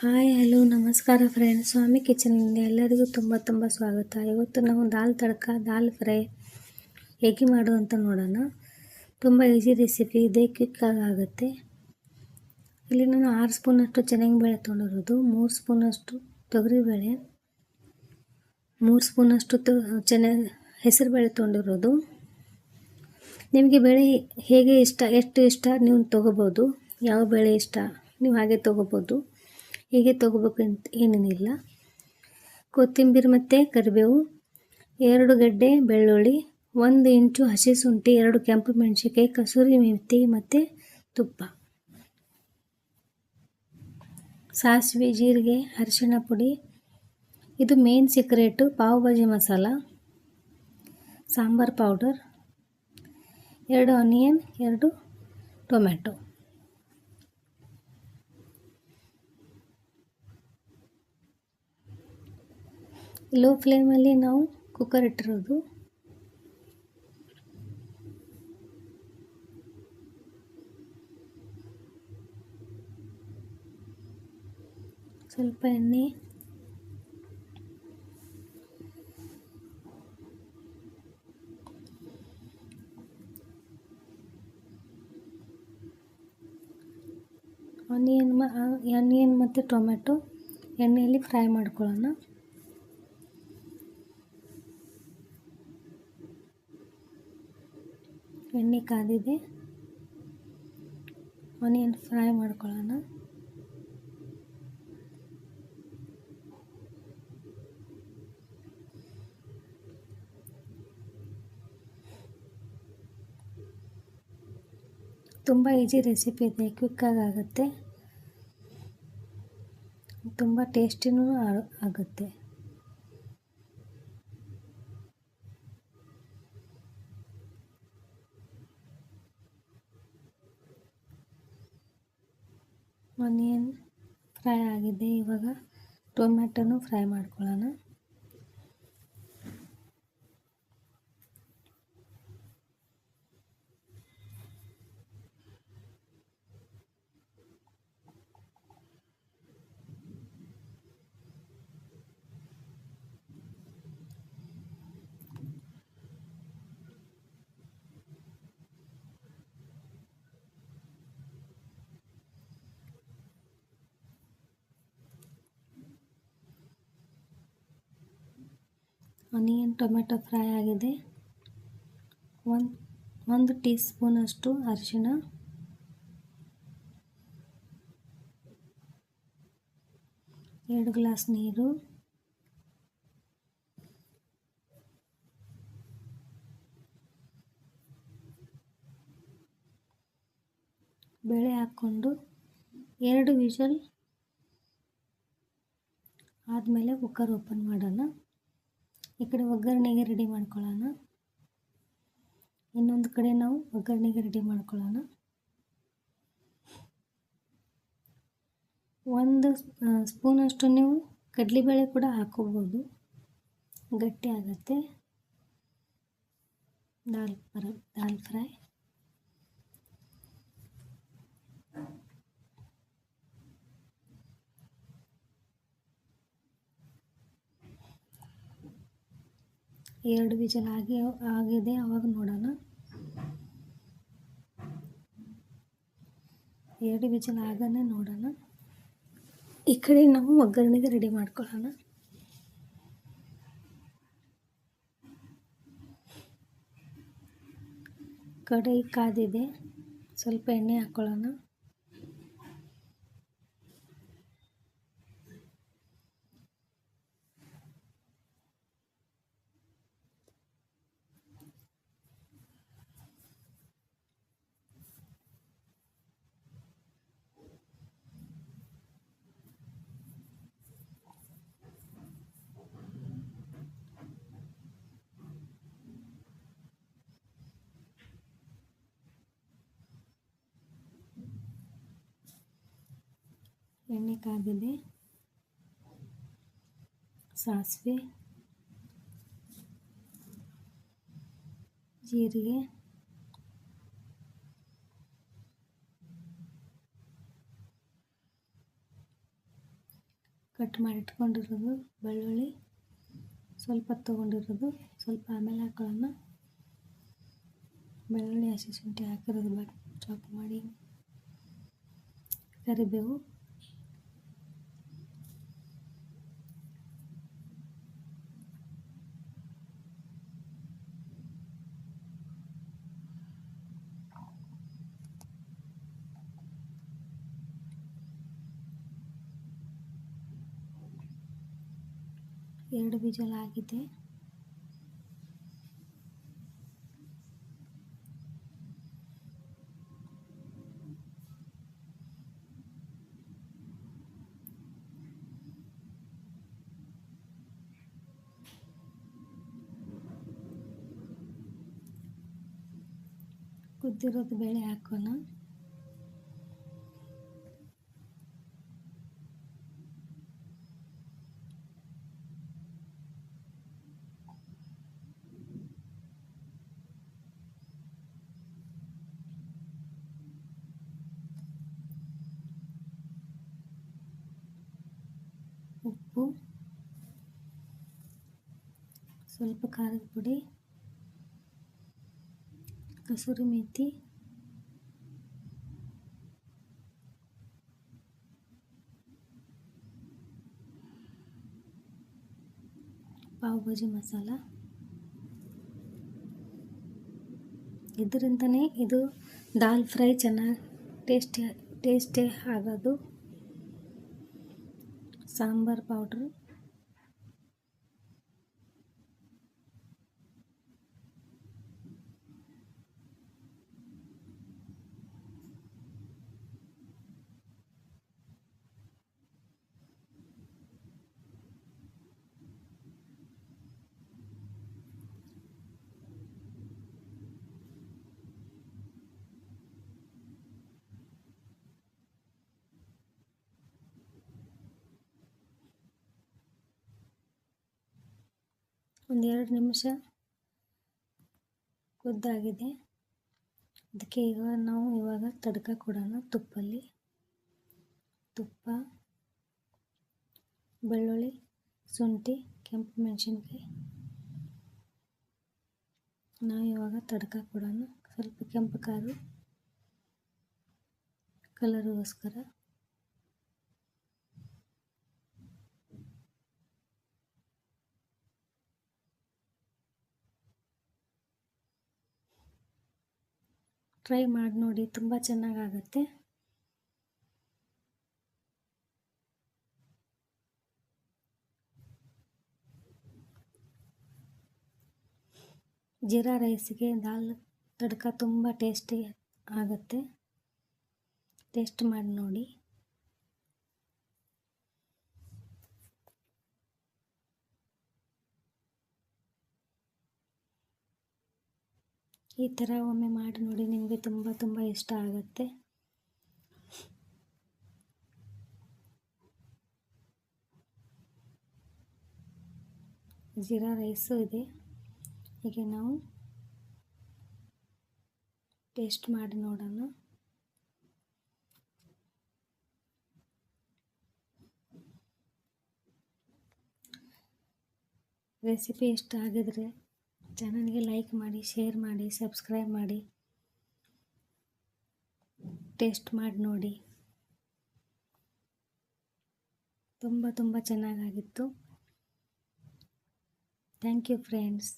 Hi hello ನಮಸ್ಕಾರ friends, ಸ್ವಾಮಿ ಕಿಚನಿಂದ ಎಲ್ಲರಿಗೂ ತುಂಬ ಸ್ವಾಗತ. ಇವತ್ತು ನಾವು ದಾಲ್ ತಡ್ಕ ದಾಲ್ ಫ್ರೈ ಹೇಗೆ ಮಾಡೋದು ಅಂತ ನೋಡೋಣ. ತುಂಬ ಈಸಿ ರೆಸಿಪಿ ಇದೆ, ಕ್ವಿಕ್ಕಾಗಿ ಆಗುತ್ತೆ. ಇಲ್ಲಿ ನಾನು 6 ಸ್ಪೂನಷ್ಟು ಬೇಳೆ ತೊಗೊಂಡಿರೋದು, 3 ಸ್ಪೂನಷ್ಟು ತೊಗರಿಬೇಳೆ, 3 ಸ್ಪೂನಷ್ಟು ಹೆಸರುಬೇಳೆ ತೊಗೊಂಡಿರೋದು. ನಿಮಗೆ ಬೇಳೆ ಹೇಗೆ ಎಷ್ಟು ಇಷ್ಟ ನೀವು ತೊಗೋಬೋದು. ಯಾವ ಬೇಳೆ ಇಷ್ಟ ನೀವು ಹಾಗೆ ತೊಗೋಬೋದು. ಹೀಗೆ ತೊಗೋಬೇಕು ಅಂತ ಏನೇನಿಲ್ಲ. ಕೊತ್ತಂಬರಿ ಮತ್ತು ಕರಿಬೇವು, 2 ಗಡ್ಡೆ ಬೆಳ್ಳುಳ್ಳಿ, 1 ಇಂಚು ಹಸಿ ಶುಂಠಿ, 2 ಕೆಂಪು ಮೆಣಸಿನಕಾಯಿ, ಕಸೂರಿ ಮೆಂತಿ ಮತ್ತು ತುಪ್ಪ, ಸಾಸಿವೆ, ಜೀರಿಗೆ, ಅರಿಶಿಣ ಪುಡಿ. ಇದು main secret, pav bhaji masala, sambar powder, 2 onion, 2 tomato. Low ಫ್ಲೇಮಲ್ಲಿ ನಾವು ಕುಕ್ಕರ್ ಇಟ್ಟಿರೋದು. ಸ್ವಲ್ಪ ಎಣ್ಣೆ, ಆನಿಯನ್ ಮತ್ತು ಟೊಮೆಟೊ ಎಣ್ಣೆಯಲ್ಲಿ ಫ್ರೈ ಮಾಡ್ಕೊಳ್ಳೋಣ. ಎಣ್ಣೆ ಕಾದಿದೆ, ಆನಿಯನ್ ಫ್ರೈ ಮಾಡ್ಕೊಳ್ಳೋಣ. ತುಂಬ ಈಸಿ ರೆಸಿಪಿ ಇದೆ, ಕ್ವಿಕ್ಕಾಗಿ ಆಗುತ್ತೆ, ತುಂಬ ಟೇಸ್ಟಿನೂ ಆಗುತ್ತೆ. ಆನಿಯನ್ ಫ್ರೈ ಆಗಿದೆ, ಇವಾಗ ಟೊಮ್ಯಾಟೊನು ಫ್ರೈ ಮಾಡ್ಕೊಳ್ಳೋಣ. ಆನಿಯನ್ ಟೊಮೆಟೊ ಫ್ರೈ ಆಗಿದೆ. 1 ಟೀ ಸ್ಪೂನಷ್ಟು ಅರಿಶಿಣ, 2 ಗ್ಲಾಸ್ ನೀರು, ಬೇಳೆ ಹಾಕ್ಕೊಂಡು 2 ವಿಷಲ್ ಆದಮೇಲೆ ಕುಕ್ಕರ್ ಓಪನ್ ಮಾಡೋಣ. ಈ ಕಡೆ ಒಗ್ಗರಣೆಗೆ ರೆಡಿ ಮಾಡ್ಕೊಳ್ಳೋಣ. ಇನ್ನೊಂದು ಕಡೆ ನಾವು ಒಗ್ಗರಣೆಗೆ ರೆಡಿ ಮಾಡ್ಕೊಳ್ಳೋಣ. 1 ಸ್ಪೂನಷ್ಟು ನೀವು ಕಡಲೆಬೇಳೆ ಕೂಡ ಹಾಕೋಬೋದು, ಗಟ್ಟಿ ಆಗುತ್ತೆ. ದಾಲ್ ಫ್ರೈ, ಎರಡು ವಿಷಲ್ ಆಗಿದೆ, ಅವಾಗ ನೋಡೋಣ. 2 ವಿಷಲ್ ಆಗನೇ ನೋಡೋಣ. ಈ ಕಡೆ ನಾವು ಒಗ್ಗರಣೆಗೆ ರೆಡಿ ಮಾಡ್ಕೊಳ್ಳೋಣ. ಕಡಾಯಿ ಕಾದಿದೆ, ಸ್ವಲ್ಪ ಎಣ್ಣೆ ಹಾಕ್ಕೊಳ್ಳೋಣ. ಎಣ್ಣೆ ಕಾದಿದೆ, ಸಾಸಿವೆ, ಜೀರಿಗೆ, ಕಟ್ ಮಾಡಿ ಇಟ್ಕೊಂಡಿರೋದು ಬೆಳ್ಳುಳ್ಳಿ ಸ್ವಲ್ಪ ತೊಗೊಂಡಿರೋದು, ಸ್ವಲ್ಪ ಆಮೇಲೆ ಹಾಕೊಳ್ಳೋಣ. ಬೆಳ್ಳುಳ್ಳಿ ಹಸಿಶುಂಠಿ ಹಾಕಿರೋದು ಚಾಪ್ ಮಾಡಿ, ಕರಿಬೇವು, ಎರಡು ವಿಜಲ್ ಆಗಿದೆ. ಕುದ್ದಿರೋದು ಬೇಳೆ ಹಾಕೋಣ. ಉಪ್ಪು, ಸ್ವಲ್ಪ ಖಾರದ ಪುಡಿ, ಕಸೂರಿ ಮೇಥಿ, ಪಾವ್ ಭಾಜಿ ಮಸಾಲ. ಇದರಿಂದನೇ ಇದು ದಾಲ್ ಫ್ರೈ ಚೆನ್ನಾಗಿ ಟೇಸ್ಟಿ ಆಗೋದು. ಸಾಂಬಾರ್ ಪೌಡ್ರು, ಒಂದೆರಡು ನಿಮಿಷ ಕುದ್ದಾಗಿದೆ. ಅದಕ್ಕೆ ಇವಾಗ ತಡ್ಕ ಕೊಡೋಣ. ತುಪ್ಪ, ಬೆಳ್ಳುಳ್ಳಿ, ಶುಂಠಿ, ಕೆಂಪು ಮೆಣಸಿನ್ಕಾಯಿ. ನಾವು ಇವಾಗ ತಡ್ಕ ಕೊಡೋಣ. ಸ್ವಲ್ಪ ಕೆಂಪು ಕಲರಿಗೋಸ್ಕರ. ಟ್ರೈ ಮಾಡಿ ನೋಡಿ, ತುಂಬ ಚೆನ್ನಾಗಾಗತ್ತೆ. ಜೀರಾ ರೈಸ್ಗೆ ದಾಲ್ ತಡ್ಕ ತುಂಬ ಟೇಸ್ಟಿ ಆಗುತ್ತೆ. ಟೇಸ್ಟ್ ಮಾಡಿ ನೋಡಿ. ಈ ಥರ ಒಮ್ಮೆ ಮಾಡಿ ನೋಡಿ, ನಿಮಗೆ ತುಂಬ ಇಷ್ಟ ಆಗುತ್ತೆ. ಜೀರಾ ರೈಸು ಇದೆ. ಈಗ ನಾವು ಟೇಸ್ಟ್ ಮಾಡಿ ನೋಡೋಣ. ರೆಸಿಪಿ ಇಷ್ಟ ಆಗಿದ್ರೆ ಚಾನಲ್ಗೆ ಲೈಕ್ ಮಾಡಿ, ಶೇರ್ ಮಾಡಿ, ಸಬ್ಸ್ಕ್ರೈಬ್ ಮಾಡಿ, ಟೇಸ್ಟ್ ಮಾಡಿ ನೋಡಿ. ತುಂಬ ಚೆನ್ನಾಗಾಗಿತ್ತು. Thank you friends.